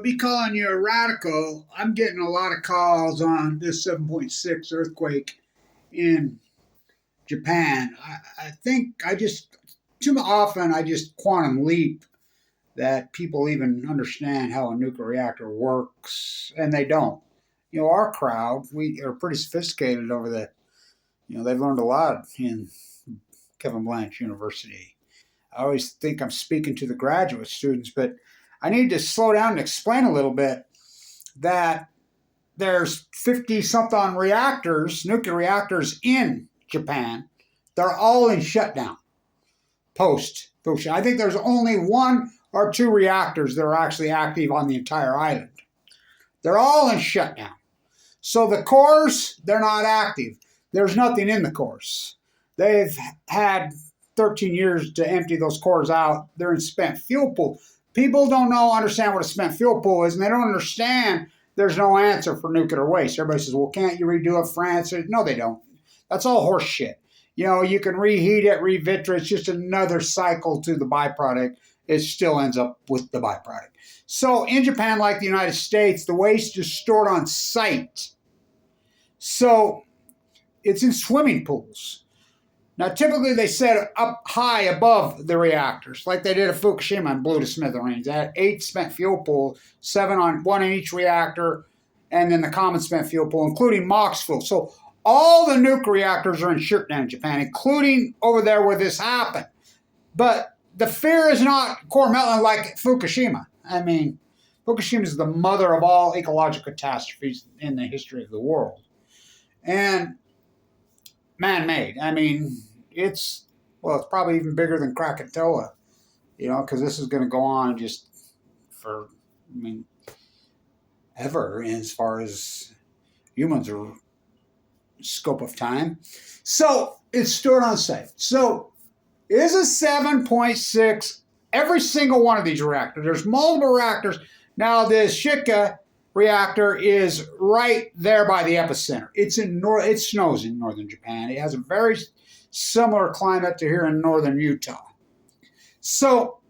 be calling you a radical. I'm getting a lot of calls on this 7.6 earthquake in Japan. I think too often I just quantum leap that people even understand how a nuclear reactor works, and they don't. Our crowd, we are pretty sophisticated over they've learned a lot in Kevin Blanch University. I always think I'm speaking to the graduate students, but I need to slow down and explain a little bit that there's 50-something reactors, nuclear reactors in Japan. They're all in shutdown post-Fukushima. I think there's only 1 or 2 reactors that are actually active on the entire island. They're all in shutdown. So the cores, they're not active. There's nothing in the cores. They've had 13 years to empty those cores out. They're in spent fuel pool. People don't understand what a spent fuel pool is, and they don't understand there's no answer for nuclear waste. Everybody says, well, can't you redo it, France? No, they don't. That's all horse shit. You can reheat it, revitrate. It's just another cycle to the byproduct. It still ends up with the byproduct. So in Japan, like the United States, the waste is stored on site. So it's in swimming pools. Now, typically they set it up high above the reactors, like they did at Fukushima and blew to smithereens. They had 8 spent fuel pools, 1 in each reactor, and then the common spent fuel pool, including MOX fuel. So all the nuclear reactors are in shutdown in Japan, including over there where this happened. But the fear is not core meltdown like Fukushima. I mean, Fukushima is the mother of all ecological catastrophes in the history of the world. And man-made. I mean, it's probably even bigger than Krakatoa, because this is going to go on just for, ever as far as humans are scope of time. So it's stored on site. So is a 7.6 every single one of these reactors? There's multiple reactors. Now this Shika reactor is right there by the epicenter. It snows in northern Japan. It has a very similar climate to here in northern Utah. So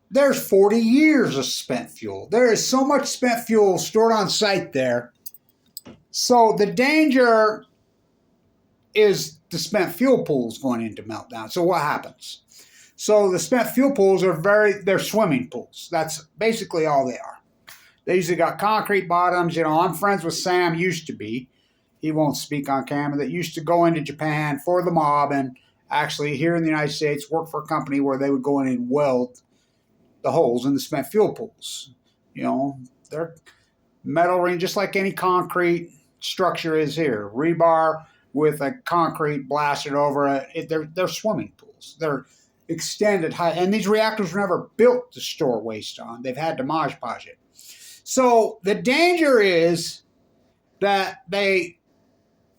there's 40 years of spent fuel. There is so much spent fuel stored on site there. So the danger is the spent fuel pools going into meltdown. So what happens? So the spent fuel pools they're swimming pools. That's basically all they are. They usually got concrete bottoms. I'm friends with Sam, used to be. He won't speak on camera, that used to go into Japan for the mob and actually here in the United States work for a company where they would go in and weld the holes in the spent fuel pools. They're metal ring, just like any concrete structure is here. Rebar with a concrete blasted over it. They're swimming pools. They're extended high, and these reactors were never built to store waste on. They've had to Mod Podge it. So the danger is that they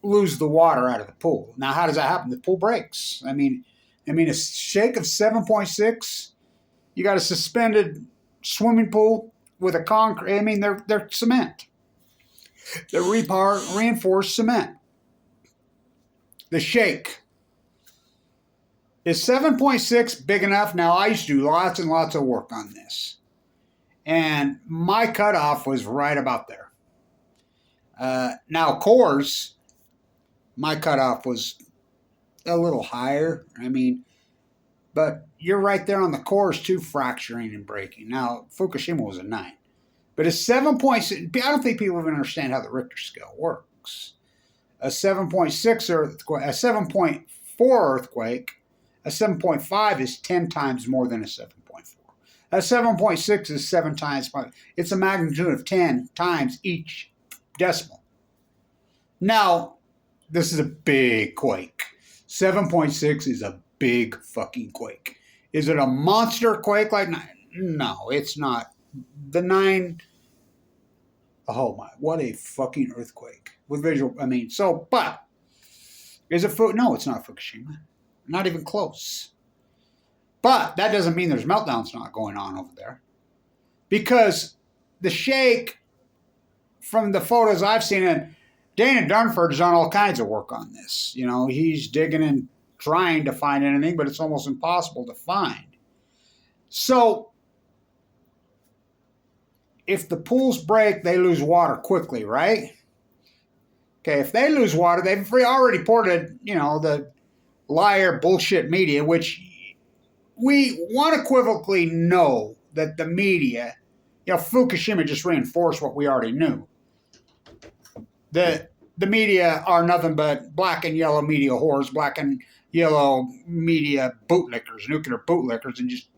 lose the water out of the pool. Now, how does that happen? The pool breaks. I mean, a shake of 7.6, you got a suspended swimming pool with a concrete. They're cement. They're reinforced cement. The shake. Is 7.6 big enough? Now, I used to do lots and lots of work on this. And my cutoff was right about there. Now, cores, my cutoff was a little higher. But you're right there on the cores too, fracturing and breaking. Now, Fukushima was a 9. But a 7.6, I don't think people even understand how the Richter scale works. A 7.6 earthquake, a 7.4 earthquake, a 7.5 is 10 times more than a 7.4. A 7.6 is 7 times. It's a magnitude of 10 times each decimal. Now, this is a big quake. 7.6 is a big fucking quake. Is it a monster quake like 9? No, it's not. The 9, oh my, what a fucking earthquake. With visual, but is it no, it's not Fukushima. Not even close. But that doesn't mean there's meltdowns not going on over there. Because the shake, from the photos I've seen, and Dana Dunford has done all kinds of work on this. He's digging and trying to find anything, but it's almost impossible to find. So if the pools break, they lose water quickly, right? Okay, if they lose water, they've already reported, the liar bullshit media, which we unequivocally know that the media, Fukushima just reinforced what we already knew. The media are nothing but black and yellow media whores, black and yellow media bootlickers, nuclear bootlickers, and just,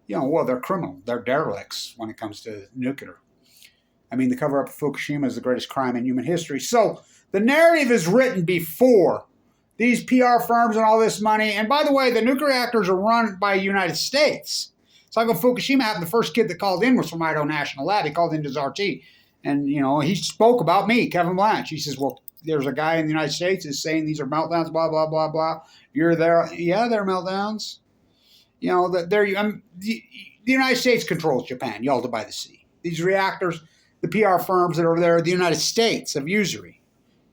they're criminal. They're derelicts when it comes to nuclear. I mean, the cover-up of Fukushima is the greatest crime in human history. So the narrative is written before these PR firms and all this money. And by the way, the nuclear reactors are run by the United States. It's like when Fukushima happened, the first kid that called in was from Idaho National Lab. He called into ZERG. And, he spoke about me, Kevin Blanch. He says, well, there's a guy in the United States is saying these are meltdowns, blah, blah, blah, blah. You're there. Yeah, they're meltdowns. The United States controls Japan, Yalta by the Sea. These reactors, the PR firms that are there, the United States of usury.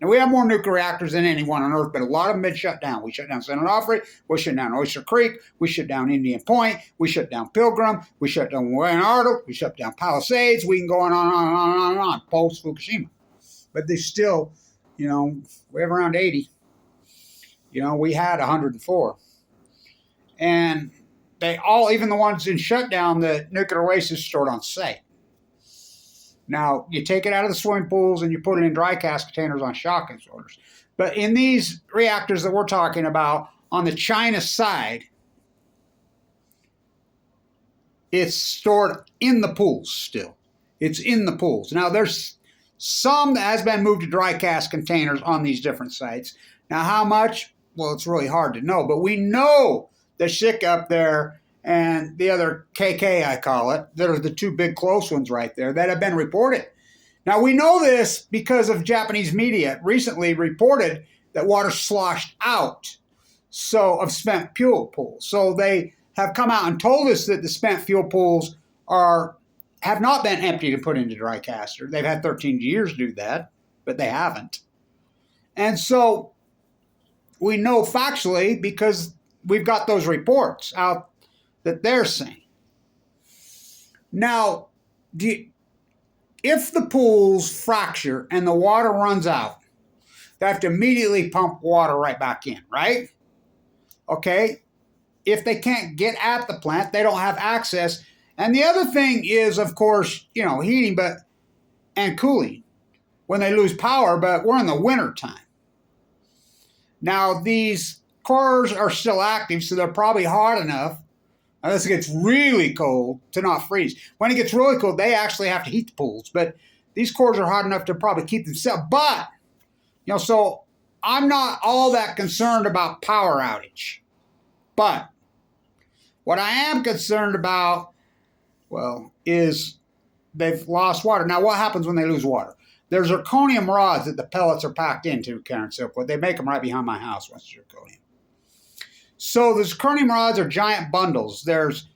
Now, we have more nuclear reactors than anyone on Earth, but a lot of them have been shut down. We shut down San Onofre. We shut down Oyster Creek. We shut down Indian Point. We shut down Pilgrim. We shut down Leonardo. We shut down Palisades. We can go on and on and on and on and on, post-Fukushima. But they still, we have around 80. We had 104. And they all, even the ones in shutdown, the nuclear waste is stored on site. Now, you take it out of the swimming pools and you put it in dry cask containers on shock absorbers. But in these reactors that we're talking about, on the China side, it's stored in the pools still. It's in the pools. Now, there's some that has been moved to dry cask containers on these different sites. Now, how much? Well, it's really hard to know. But we know the shik up there and the other KK, I call it, that are the two big close ones right there that have been reported. Now, we know this because of Japanese media recently reported that water sloshed out of spent fuel pools. So they have come out and told us that the spent fuel pools have not been emptied and put into dry caster. They've had 13 years to do that, but they haven't. And so we know factually because we've got those reports out that they're saying. Now, if the pools fracture and the water runs out, they have to immediately pump water right back in, right? Okay. If they can't get at the plant, they don't have access. And the other thing is, of course, heating and cooling when they lose power, but we're in the winter time. Now, these cores are still active, so they're probably hot enough unless it gets really cold to not freeze. When it gets really cold, they actually have to heat the pools. But these cores are hot enough to probably keep themselves. But, so I'm not all that concerned about power outage. But what I am concerned about, is they've lost water. Now, what happens when they lose water? There's zirconium rods that the pellets are packed into, Karen Silkwood. They make them right behind my house, West Zirconium. So the zirconium rods are giant bundles. There's,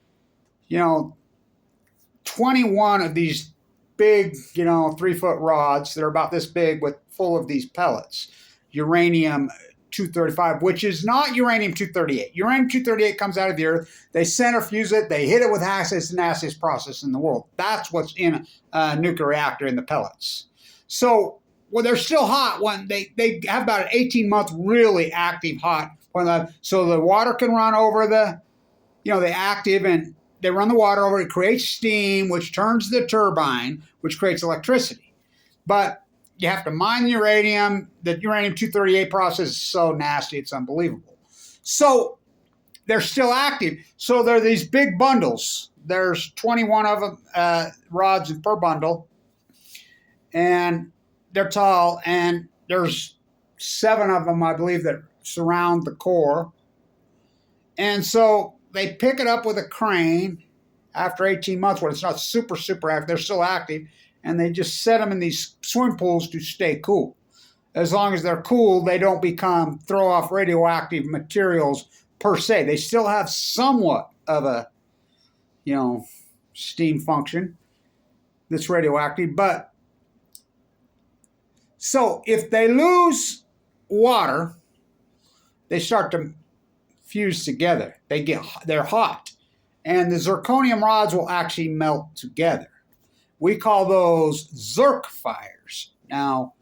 21 of these big, 3-foot rods that are about this big full of these pellets. Uranium-235, which is not uranium-238. Uranium-238 comes out of the earth. They centrifuge it. They hit it with acid. It's the nastiest process in the world. That's what's in a nuclear reactor in the pellets. So, they're still hot when they have about an 18-month really active hot. So the water can run over the active, and they run the water over. It creates steam, which turns the turbine, which creates electricity. But you have to mine the uranium. The uranium-238 process is so nasty, it's unbelievable. So they're still active. So they're these big bundles. There's 21 of them, rods per bundle. And they're tall, and there's 7 of them, I believe, that surround the core. And so they pick it up with a crane after 18 months when it's not super, super active. They're still active, and they just set them in these swim pools to stay cool. As long as they're cool, they don't throw off radioactive materials per se. They still have somewhat of a, steam function that's radioactive. But so if they lose water, they start to fuse together. They're hot. And the zirconium rods will actually melt together. We call those ZERG fires. Now,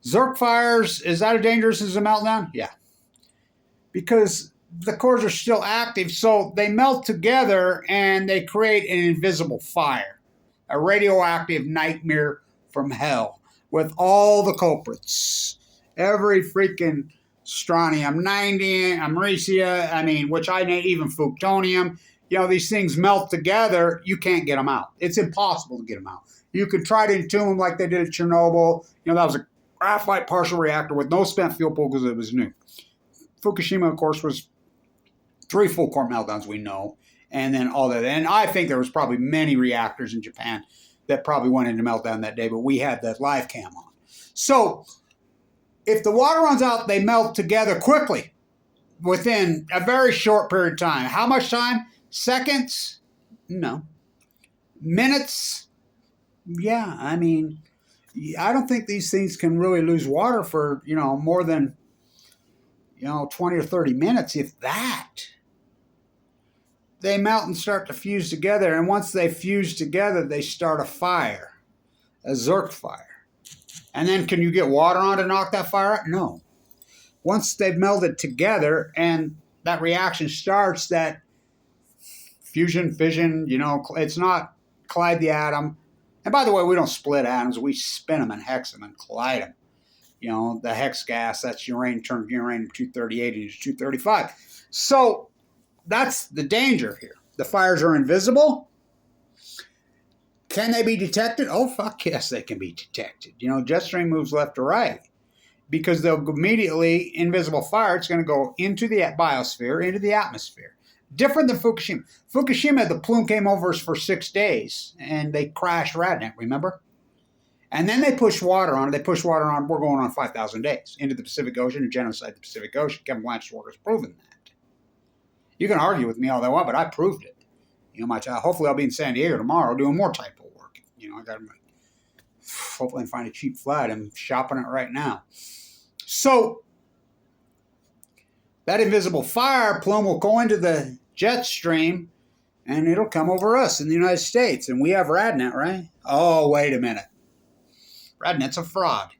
ZERG fires, is that as dangerous as a meltdown? Yeah. Because the cores are still active, so they melt together and they create an invisible fire. A radioactive nightmare from hell with all the culprits. Every freaking strontium 90, americia, which I name even plutonium. These things melt together. You can't get them out. It's impossible to get them out. You could try to entomb them like they did at Chernobyl. That was a graphite partial reactor with no spent fuel pool because it was new. Fukushima, of course, was 3 full core meltdowns, we know, and then all that. And I think there was probably many reactors in Japan that probably went into meltdown that day, but we had that live cam on. So if the water runs out, they melt together quickly within a very short period of time. How much time? Seconds? No. Minutes? Yeah, I don't think these things can really lose water for, more than, 20 or 30 minutes, if that. They melt and start to fuse together, and once they fuse together, they start a fire, a ZERG fire. And then can you get water on to knock that fire out? No. Once they've melted together and that reaction starts, that fusion, fission, it's not collide the atom. And by the way, we don't split atoms. We spin them and hex them and collide them. The hex gas, that's uranium, turns uranium-238 into 235. So that's the danger here. The fires are invisible. Can they be detected? Oh, fuck yes, they can be detected. Jet stream moves left to right because they'll immediately, invisible fire, it's going to go into the biosphere, into the atmosphere. Different than Fukushima. Fukushima, the plume came over us for 6 days, and they crashed Raedat, remember? And then they pushed water on it. They pushed water on, we're going on 5,000 days into the Pacific Ocean and genocide the Pacific Ocean. Kevin Blanch's work has proven that. You can argue with me all they want, but I proved it. Hopefully I'll be in San Diego tomorrow doing more typo work. I got to hopefully find a cheap flight. I'm shopping it right now. So that invisible fire plume will go into the jet stream, and it'll come over us in the United States. And we have Raedat, right? Oh, wait a minute. Raedat's a fraud.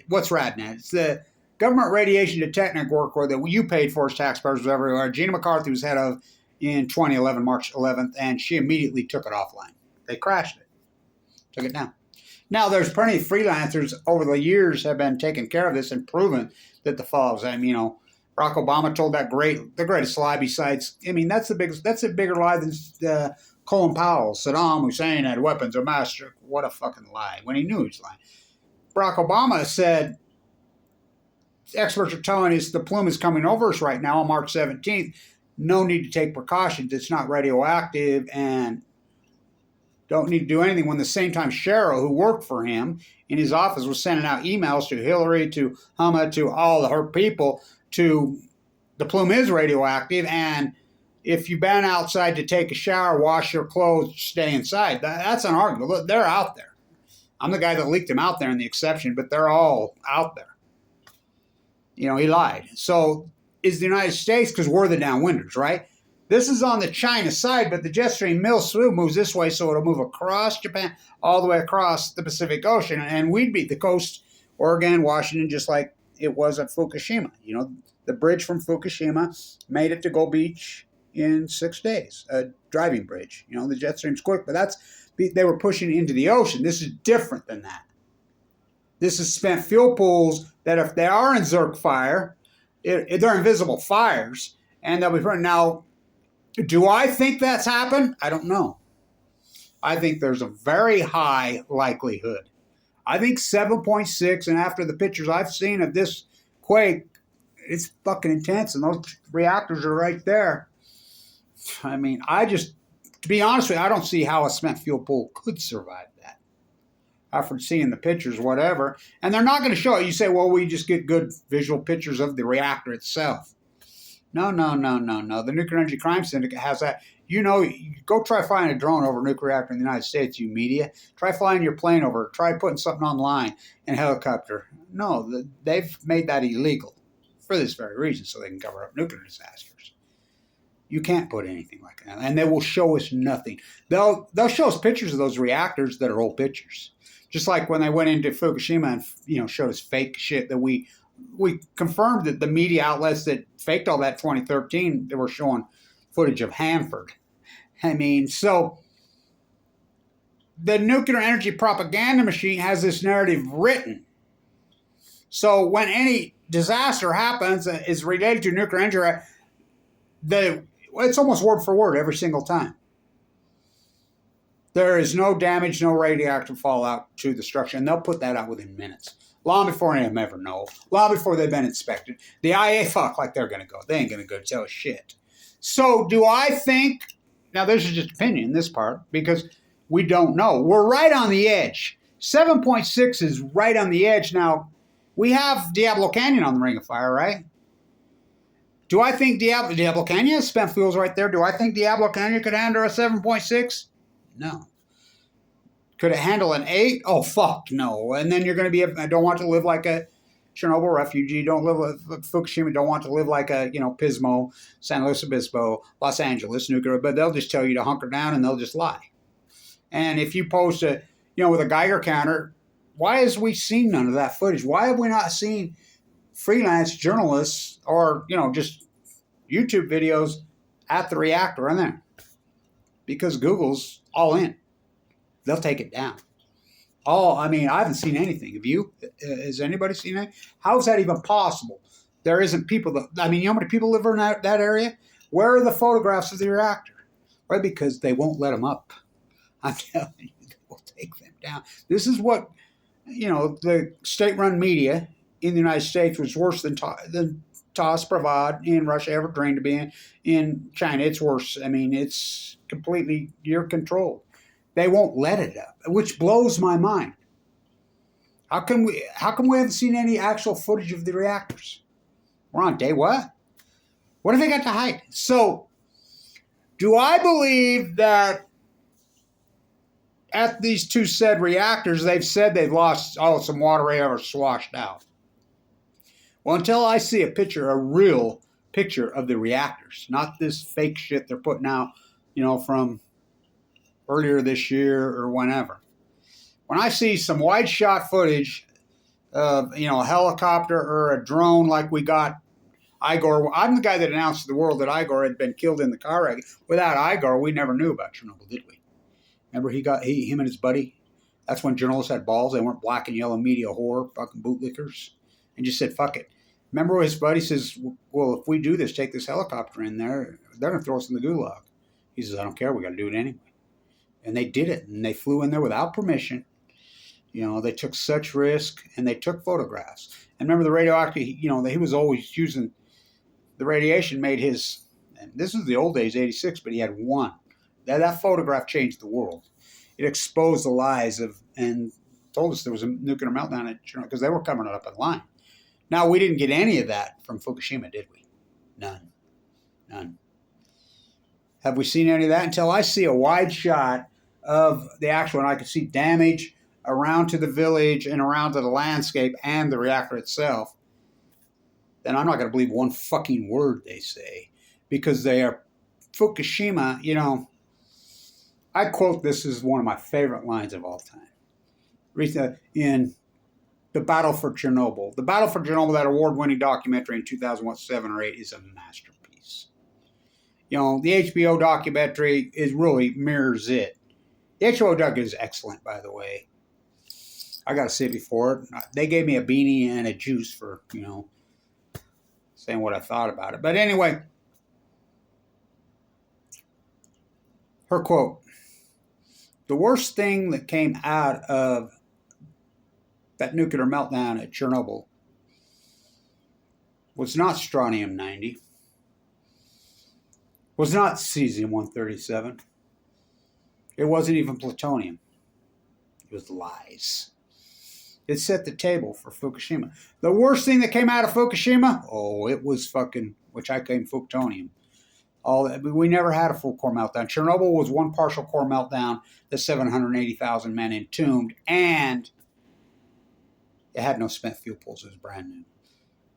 What's Raedat? It's the government radiation detection network that you paid for as taxpayers everywhere. Gina McCarthy was head of in 2011, March 11th, and she immediately took it offline. They crashed it, took it down. Now, there's plenty of freelancers over the years have been taking care of this and proven that the falls. Barack Obama told the greatest lie besides. That's a bigger lie than Colin Powell. Saddam Hussein had weapons of mass destruction. What a fucking lie! When he knew he was lying. Barack Obama said, experts are telling us the plume is coming over us right now on March 17th. No need to take precautions. It's not radioactive and don't need to do anything. When the same time Cheryl, who worked for him in his office, was sending out emails to Hillary, to Huma, to all her people, to the plume is radioactive, and if you've been outside to take a shower, wash your clothes, stay inside. That's an argument. Look, they're out there. I'm the guy that leaked them out there in the exception, but they're all out there. He lied. So is the United States, because we're the downwinders, right? This is on the China side, but the jet stream moves this way, so it'll move across Japan, all the way across the Pacific Ocean, and we'd be the coast, Oregon, Washington, just like it was at Fukushima. The bridge from Fukushima made it to Gold Beach in 6 days, a driving bridge. The jet stream's quick, but they were pushing into the ocean. This is different than that. This is spent fuel pools that if they are in ZERG fire, they're invisible fires, and they'll be burning. Now, do I think that's happened? I don't know. I think there's a very high likelihood. I think 7.6, and after the pictures I've seen of this quake, it's fucking intense, and those reactors are right there. To be honest with you, I don't see how a spent fuel pool could survive that. After seeing the pictures, whatever. And they're not going to show it. You say, well, we just get good visual pictures of the reactor itself. No. The Nuclear Energy Crime Syndicate has that. Go try flying a drone over a nuclear reactor in the United States, you media. Try flying your plane over. Try putting something online in a helicopter. No, they've made that illegal for this very reason, so they can cover up nuclear disasters. You can't put anything like that, and they will show us nothing. They'll show us pictures of those reactors that are old pictures, just like when they went into Fukushima and showed us fake shit that we confirmed that the media outlets that faked all that 2013 they were showing footage of Hanford. I mean, so the nuclear energy propaganda machine has this narrative written. So when any disaster happens is related to nuclear energy, it's almost word for word every single time. There is no damage, no radioactive fallout to the structure, and they'll put that out within minutes. Long before any of them ever know. Long before they've been inspected. The IA fuck like they're going to go. They ain't going to go tell us shit. So do I think, now this is just opinion, this part, because we don't know. We're right on the edge. 7.6 is right on the edge. Now, we have Diablo Canyon on the Ring of Fire, right? Do I think Diablo Canyon has spent fuels right there? Do I think Diablo Canyon could handle a 7.6? No. Could it handle an 8? Oh, fuck, no. And then you're going to be, I don't want to live like a Chernobyl refugee. Don't live with Fukushima. Don't want to live like a, Pismo, San Luis Obispo, Los Angeles, nuclear. But they'll just tell you to hunker down and they'll just lie. And if you post with a Geiger counter, why has we seen none of that footage? Why have we not seen freelance journalists or, just YouTube videos at the reactor in there? Because Google's all in. They'll take it down. I haven't seen anything. Have you? Has anybody seen it? How is that even possible? There isn't people you know how many people live in that area? Where are the photographs of the reactor? Right, because they won't let them up. I'm telling you, they will take them down. This is what, the state-run media in the United States was worse than TASS, Pravad in Russia ever dreamed to be in China. It's worse. I mean, it's completely your control. They won't let it up, which blows my mind. How come we haven't seen any actual footage of the reactors? We're on day what? What have they got to hide? So, do I believe that at these two said reactors, they've said they've lost some water ever swashed out? Well, until I see a real picture of the reactors, not this fake shit they're putting out, from earlier this year or whenever. When I see some wide shot footage of, a helicopter or a drone like we got Igor. I'm the guy that announced to the world that Igor had been killed in the car wreck. Without Igor, we never knew about Chernobyl, did we? Remember him and his buddy? That's when journalists had balls. They weren't black and yellow media whore, fucking bootlickers. And just said, fuck it. Remember his buddy says, well, if we do this, take this helicopter in there, they're going to throw us in the gulag. He says, I don't care. We got to do it anyway. And they did it. And they flew in there without permission. They took such risk and they took photographs. And remember the radioactive, he was always using the radiation made his, and this is the old days, 86, but he had one. That photograph changed the world. It exposed the lies and told us there was a nuclear meltdown at Chernobyl because they were coming up in line. Now, we didn't get any of that from Fukushima, did we? None. Have we seen any of that? Until I see a wide shot of the actual, and I can see damage around to the village and around to the landscape and the reactor itself, then I'm not going to believe one fucking word they say. Because they are Fukushima, I quote this as one of my favorite lines of all time. In The Battle for Chernobyl. The Battle for Chernobyl, that award-winning documentary in 2007 or 8, is a masterpiece. The HBO documentary really mirrors it. The HBO doc is excellent, by the way. I got to say before it, they gave me a beanie and a juice for, saying what I thought about it. But anyway, her quote, the worst thing that came out of that nuclear meltdown at Chernobyl was not strontium-90, was not cesium-137, it wasn't even plutonium, it was lies. It set the table for Fukushima. The worst thing that came out of Fukushima, it was which I came plutonium. We never had a full core meltdown. Chernobyl was one partial core meltdown, the 780,000 men entombed, and it had no spent fuel pools. It was brand new.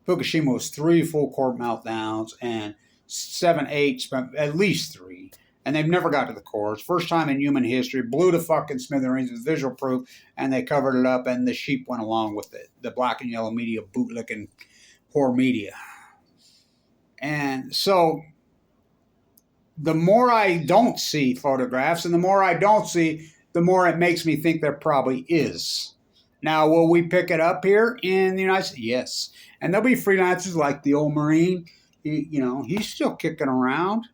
Fukushima was 3 full core meltdowns and 7, 8, but at least 3. And they've never got to the cores. First time in human history, blew the fucking smithereens with visual proof, and they covered it up, and the sheep went along with it. The black and yellow media, bootlicking whore media. And so the more I don't see photographs and the more I don't see, the more it makes me think there probably is. Now, will we pick it up here in the United States? Yes. And there'll be freelancers like the old Marine. He's still kicking around.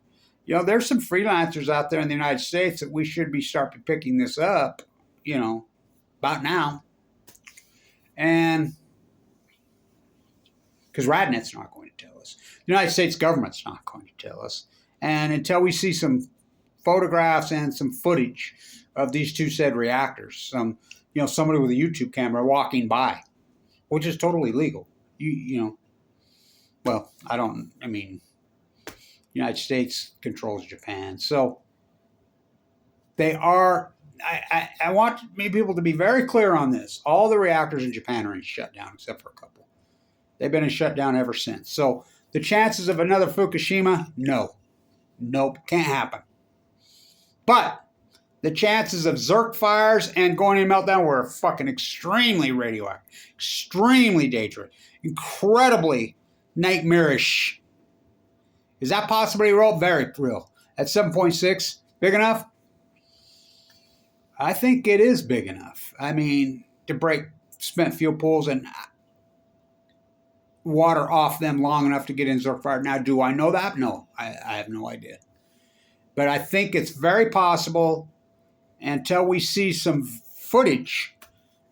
There's some freelancers out there in the United States that we should be starting picking this up, about now. And because Radnet's not going to tell us. The United States government's not going to tell us. And until we see some photographs and some footage of these two said reactors, somebody with a YouTube camera walking by, which is totally legal. United States controls Japan. So they are, I want people to be very clear on this. All the reactors in Japan are in shutdown except for a couple. They've been in shutdown ever since. So the chances of another Fukushima, nope, can't happen. But the chances of ZERG fires and going in meltdown were fucking extremely radioactive, extremely dangerous, incredibly nightmarish. Is that possibly real? Very real. At 7.6, big enough? I think it is big enough. I mean, to break spent fuel pools and water off them long enough to get in ZERG fire. Now, do I know that? No, I have no idea. But I think it's very possible until we see some footage.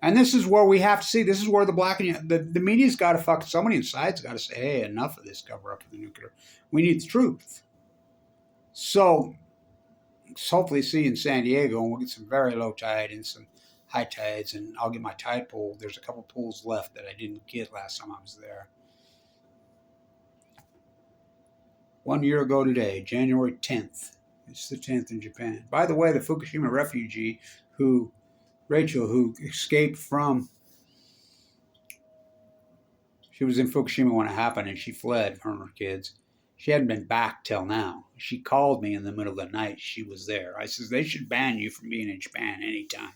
And this is where we have to see. This is where the media's got to somebody inside's got to say, hey, enough of this cover up of the nuclear. We need the truth. So hopefully see you in San Diego, and we'll get some very low tide and some high tides, and I'll get my tide pool. There's a couple pools left that I didn't get last time I was there. 1 year ago today, January 10th. It's the 10th in Japan. By the way, the Fukushima refugee Rachel, who escaped from, she was in Fukushima when it happened, and she fled from her kids. She hadn't been back till now. She called me in the middle of the night. She was there. I says, they should ban you from being in Japan anytime,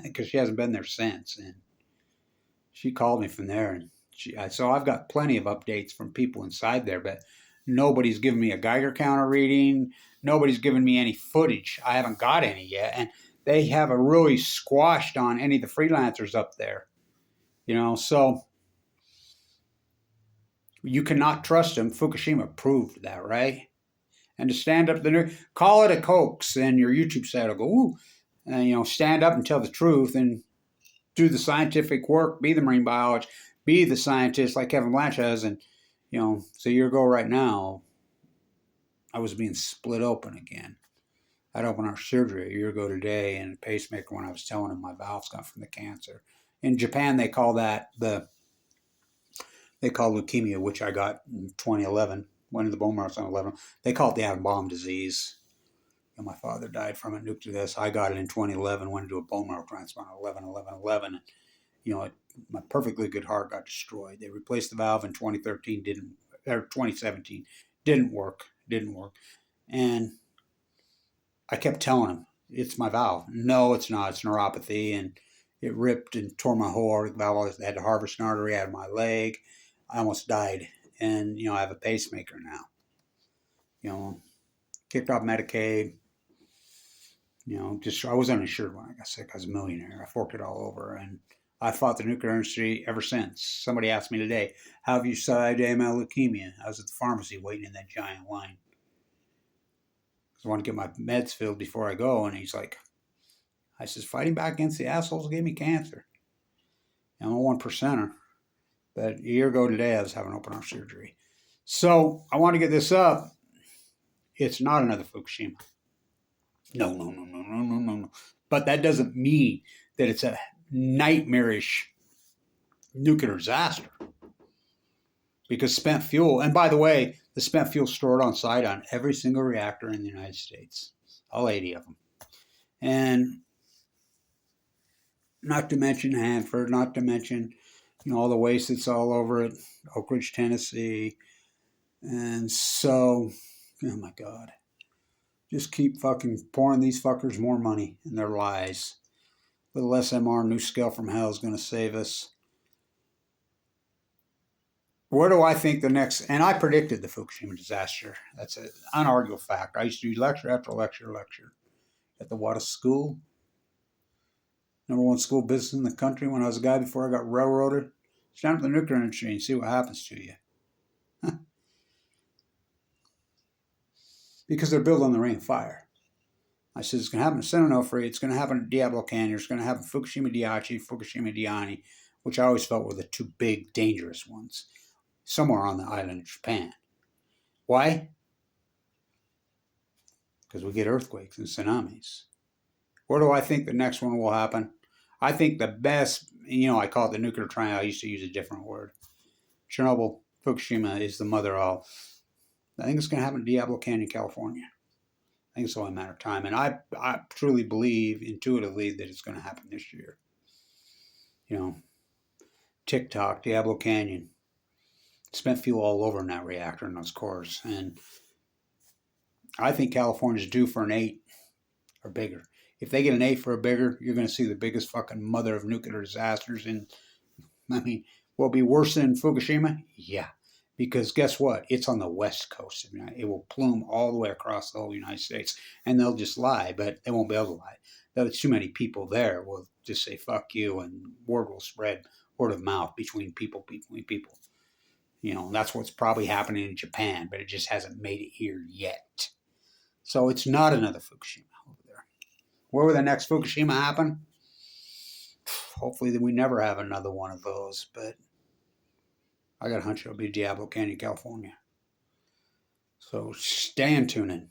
because she hasn't been there since. And she called me from there. And so I've got plenty of updates from people inside there, but nobody's given me a Geiger counter reading. Nobody's given me any footage. I haven't got any yet. And they haven't really squashed on any of the freelancers up there. So you cannot trust them. Fukushima proved that, right? And to stand up call it a hoax, and your YouTube site will go, ooh, and, stand up and tell the truth and do the scientific work, be the marine biologist, be the scientist like Kevin Blanch has. And, so a year ago right now, I was being split open again. I'd open heart surgery a year ago today, and a pacemaker when I was telling him my valves got from the cancer. In Japan, they call that leukemia, which I got in 2011, went into the bone marrow in 2011. They call it the atom bomb disease. My father died from it, nucleus. I got it in 2011, went into a bone marrow transplant 11. And, my perfectly good heart got destroyed. They replaced the valve in 2017, didn't work. And I kept telling him, it's my valve. No, it's not. It's neuropathy. And it ripped and tore my whole aortic valve. I had to harvest an artery out of my leg. I almost died. And, I have a pacemaker now. Kicked off Medicaid. I was uninsured when I got sick. I was a millionaire. I forked it all over. And I fought the nuclear industry ever since. Somebody asked me today, how have you survived AML leukemia? I was at the pharmacy waiting in that giant line. I want to get my meds filled before I go. And he's like, I says, fighting back against the assholes gave me cancer. I'm a 1%er. But a year ago today, I was having open heart surgery. So I want to get this up. It's not another Fukushima. No. But that doesn't mean that it's a nightmarish nuclear disaster. Because spent fuel, and by the way, the spent fuel stored on site on every single reactor in the United States, all 80 of them. And not to mention Hanford, not to mention, all the waste that's all over it, Oak Ridge, Tennessee, And so, oh my God, just keep fucking pouring these fuckers more money in their lies. Little SMR, new scale from hell, is going to save us. Where do I think the next, and I predicted the Fukushima disaster. That's an unarguable fact. I used to do lecture after lecture at the Wada School. Number one school business in the country when I was a guy before I got railroaded. It's down to the nuclear industry and see what happens to you. Because they're built on the ring of fire. I said it's going to happen at San Onofre, it's going to happen at Diablo Canyon, it's going to happen at Fukushima Daiichi, Fukushima Diani, which I always felt were the two big, dangerous ones, somewhere on the island of Japan. Why? Because we get earthquakes and tsunamis. Where do I think the next one will happen? I think the best, I call it the nuclear triangle. I used to use a different word. Chernobyl, Fukushima is the mother of. I think it's going to happen in Diablo Canyon, California. I think it's only a matter of time. And I truly believe intuitively that it's going to happen this year. TikTok, Diablo Canyon, spent fuel all over in that reactor and those cores. And I think California's due for an 8 or bigger. If they get an 8 for a bigger, you're going to see the biggest fucking mother of nuclear disasters. And will it be worse than Fukushima? Yeah. Because guess what? It's on the west coast. It will plume all the way across the whole United States. And they'll just lie, but they won't be able to lie. There's too many people there will just say, fuck you, and word will spread, word of mouth between people. That's what's probably happening in Japan, but it just hasn't made it here yet. So it's not another Fukushima over there. Where will the next Fukushima happen? Hopefully we never have another one of those, but I got a hunch it'll be Diablo Canyon, California. So stay in tuning.